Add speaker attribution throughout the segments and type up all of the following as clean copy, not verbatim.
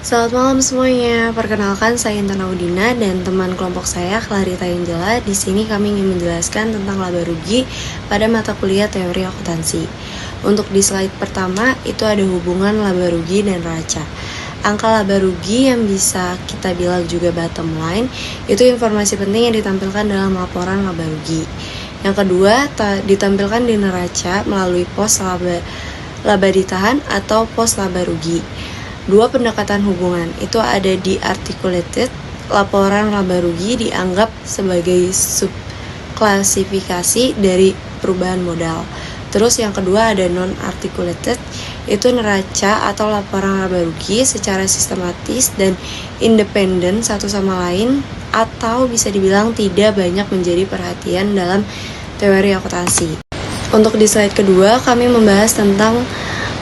Speaker 1: Selamat malam semuanya. Perkenalkan saya Intan Audina dan teman kelompok saya Clarita Angela. Di sini kami ingin menjelaskan tentang laba rugi pada mata kuliah teori akuntansi. Untuk di slide pertama itu ada hubungan laba rugi dan neraca. Angka laba rugi yang bisa kita bilang juga bottom line itu informasi penting yang ditampilkan dalam laporan laba rugi. Yang kedua ditampilkan di neraca melalui pos laba ditahan atau pos laba rugi. Dua pendekatan hubungan itu ada di articulated, laporan laba rugi dianggap sebagai subklasifikasi dari perubahan modal. Terus yang kedua ada non-articulated, itu neraca atau laporan laba rugi secara sistematis dan independen satu sama lain atau bisa dibilang tidak banyak menjadi perhatian dalam teori akuntansi. Untuk di slide kedua kami membahas tentang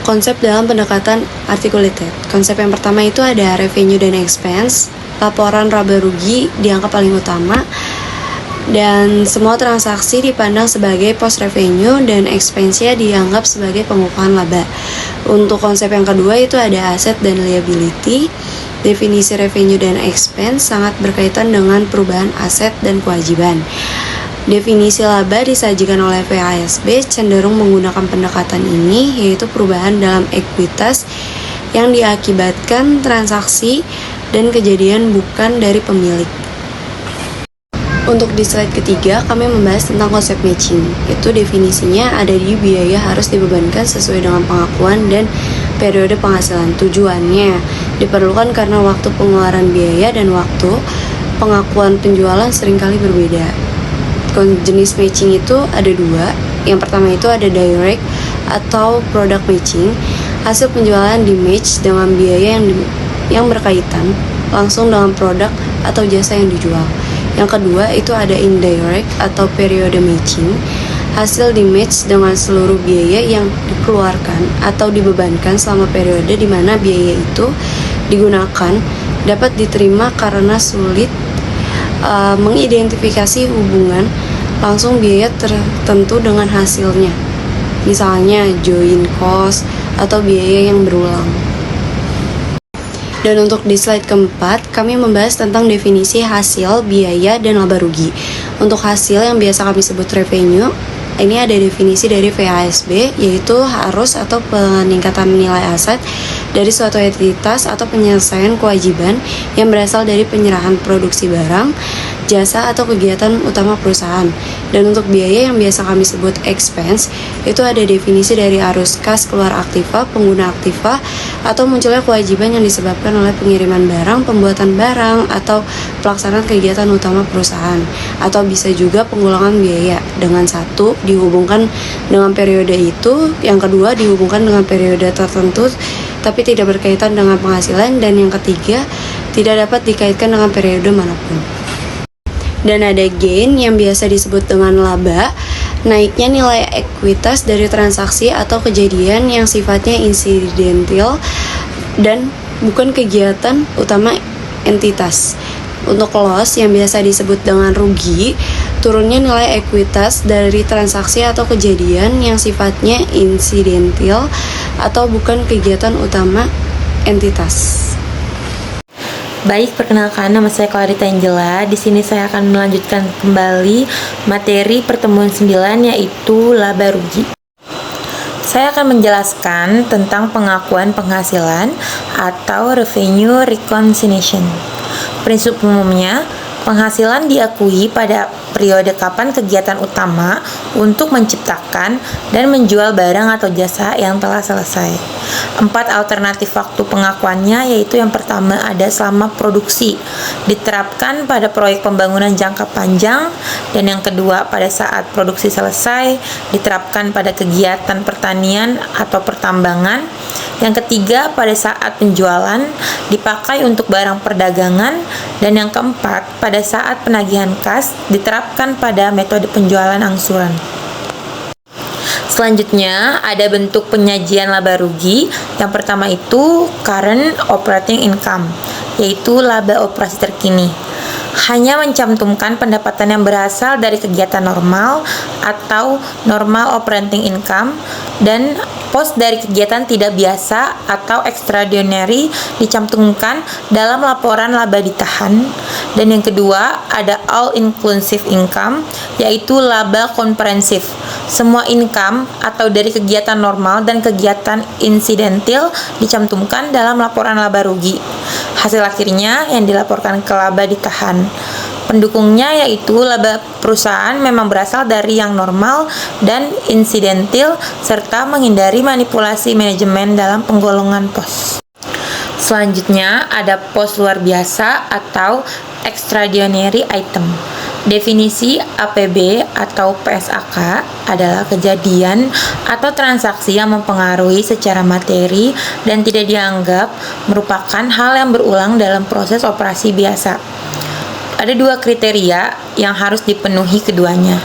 Speaker 1: konsep dalam pendekatan articulated. Konsep yang pertama itu ada revenue dan expense. Laporan laba rugi dianggap paling utama dan semua transaksi dipandang sebagai post revenue dan expense-nya dianggap sebagai pengukuhan laba. Untuk konsep yang kedua itu ada asset dan liability. Definisi revenue dan expense sangat berkaitan dengan perubahan aset dan kewajiban. Definisi laba disajikan oleh FASB cenderung menggunakan pendekatan ini, yaitu perubahan dalam ekuitas yang diakibatkan transaksi dan kejadian bukan dari pemilik. Untuk di slide ketiga, kami membahas tentang konsep matching. Itu definisinya ada di biaya harus dibebankan sesuai dengan pengakuan dan periode penghasilan. Tujuannya diperlukan karena waktu pengeluaran biaya dan waktu pengakuan penjualan seringkali berbeda. Jenis matching itu ada dua. Yang pertama itu ada direct atau product matching. Hasil penjualan di match dengan biaya yang berkaitan langsung dengan produk atau jasa yang dijual. Yang kedua itu ada indirect atau periode matching. Hasil di match dengan seluruh biaya yang dikeluarkan atau dibebankan selama periode di mana biaya itu digunakan dapat diterima karena sulit mengidentifikasi hubungan langsung biaya tertentu dengan hasilnya, misalnya join cost atau biaya yang berulang. Dan untuk di slide keempat, kami membahas tentang definisi hasil, biaya, dan laba rugi. Untuk hasil yang biasa kami sebut revenue, ini ada definisi dari FASB, yaitu harus atau peningkatan nilai aset dari suatu entitas atau penyelesaian kewajiban yang berasal dari penyerahan produksi barang, jasa atau kegiatan utama perusahaan. Dan untuk biaya yang biasa kami sebut expense, itu ada definisi dari arus kas keluar aktiva, pengguna aktiva, atau munculnya kewajiban yang disebabkan oleh pengiriman barang, pembuatan barang, atau pelaksanaan kegiatan utama perusahaan. Atau bisa juga pengulangan biaya dengan satu dihubungkan dengan periode itu, yang kedua dihubungkan dengan periode tertentu tapi tidak berkaitan dengan penghasilan, dan yang ketiga tidak dapat dikaitkan dengan periode manapun. Dan ada gain yang biasa disebut dengan laba, naiknya nilai ekuitas dari transaksi atau kejadian yang sifatnya insidental dan bukan kegiatan utama entitas. Untuk loss yang biasa disebut dengan rugi, turunnya nilai ekuitas dari transaksi atau kejadian yang sifatnya insidental atau bukan kegiatan utama entitas.
Speaker 2: Baik, perkenalkan, nama saya Clarita Angela. Di sini saya akan melanjutkan kembali materi pertemuan 9, yaitu laba rugi. Saya akan menjelaskan tentang pengakuan penghasilan atau revenue reconciliation. Prinsip umumnya, penghasilan diakui pada periode kapan kegiatan utama untuk menciptakan dan menjual barang atau jasa yang telah selesai. 4 alternatif waktu pengakuannya, yaitu yang pertama ada selama produksi, diterapkan pada proyek pembangunan jangka panjang, dan yang kedua pada saat produksi selesai, diterapkan pada kegiatan pertanian atau pertambangan. Yang ketiga pada saat penjualan, dipakai untuk barang perdagangan, dan yang keempat pada saat penagihan kas, diterapkan pada metode penjualan angsuran. Selanjutnya ada bentuk penyajian laba rugi. Yang pertama itu current operating income, yaitu laba operasi terkini. Hanya mencantumkan pendapatan yang berasal dari kegiatan normal atau normal operating income, dan pos dari kegiatan tidak biasa atau extraordinary dicantumkan dalam laporan laba ditahan. Dan yang kedua ada all inclusive income, yaitu laba komprehensif. Semua income atau dari kegiatan normal dan kegiatan insidental dicantumkan dalam laporan laba rugi. Hasil akhirnya yang dilaporkan ke laba ditahan. Pendukungnya yaitu laba perusahaan memang berasal dari yang normal dan insidental serta menghindari manipulasi manajemen dalam penggolongan pos. Selanjutnya ada pos luar biasa atau extraordinary item. Definisi APB atau PSAK adalah kejadian atau transaksi yang mempengaruhi secara materi dan tidak dianggap merupakan hal yang berulang dalam proses operasi biasa. Ada dua kriteria yang harus dipenuhi keduanya.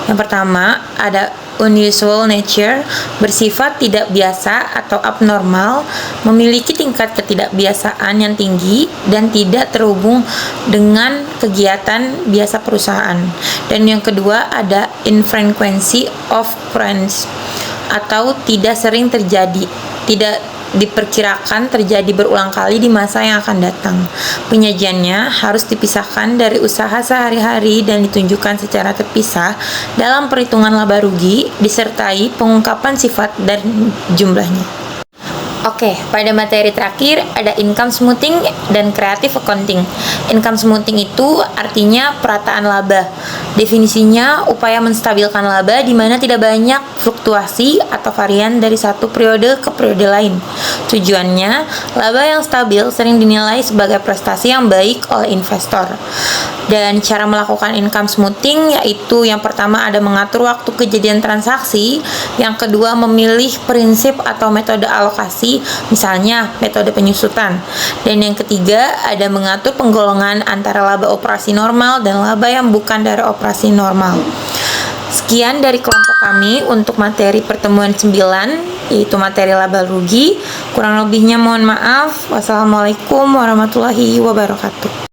Speaker 2: Yang pertama, ada unusual nature, bersifat tidak biasa atau abnormal, memiliki tingkat ketidakbiasaan yang tinggi dan tidak terhubung dengan kegiatan biasa perusahaan. Dan yang kedua, ada infrequency of occurrence atau tidak sering terjadi, tidak diperkirakan terjadi berulang kali di masa yang akan datang. Penyajiannya harus dipisahkan dari usaha sehari-hari dan ditunjukkan secara terpisah dalam perhitungan laba rugi disertai pengungkapan sifat dan jumlahnya. Oke, pada materi terakhir ada income smoothing dan creative accounting. Income smoothing itu artinya perataan laba. Definisinya upaya menstabilkan laba di mana tidak banyak fluktuasi atau varian dari satu periode ke periode lain. Tujuannya, laba yang stabil sering dinilai sebagai prestasi yang baik oleh investor. Dan cara melakukan income smoothing yaitu yang pertama ada mengatur waktu kejadian transaksi, yang kedua memilih prinsip atau metode alokasi, misalnya metode penyusutan, dan yang ketiga ada mengatur penggolongan antara laba operasi normal dan laba yang bukan dari operasi normal. Sekian dari kelompok kami untuk materi pertemuan 9, yaitu materi laba rugi. Kurang lebihnya mohon maaf. Wassalamualaikum warahmatullahi wabarakatuh.